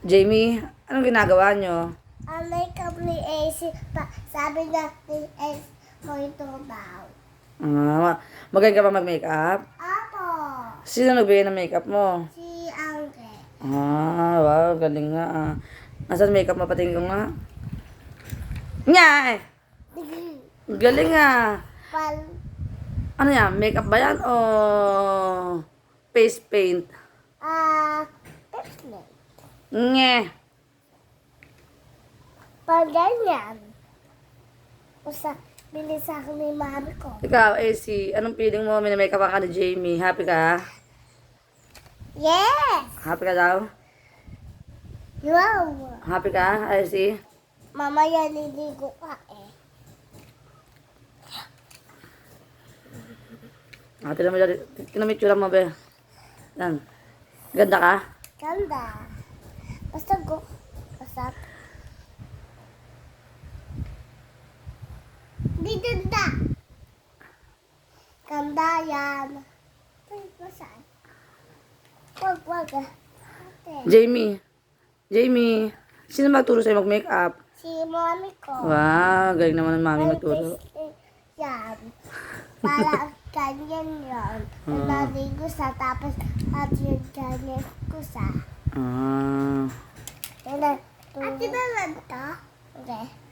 Jamie, anong ginagawa nyo? Ang makeup ni AC, sabi na ni AC mo ito daw. Magaling ka ba mag-makeup? Apo, Sino nagbigay ng makeup mo? si Angke. Wow, galing nga Nasaan makeup mo? Patingin ko nga. Nya! Galing Pal, Ano yan? Makeup ba yan? O face paint? peplet. Nye! Pag ganyan. Bili sa akin ni mami ko. Ikaw, AC, anong feeling mo? May makeup ka ni Jamie. Happy ka? Yes! Happy ka daw? Wow! Happy ka, AC? Mamaya niligo ka eh. Tignan mo dyan. Tignan mo yung tsura mo, be. Yan. Ganda ka? Ganda. Basta go. Basta. Di ganda. Ganda yan. Ay, basan? Wag. Ate. Jamie, sino magturo sa'yo mag-makeup? Si mami ko. Wow, galing naman ng mami magturo. Yan. Para ganyan yun. Naligo sa tapos at yung ganyan ko sa. Ah. Ate ba lang to? Okay.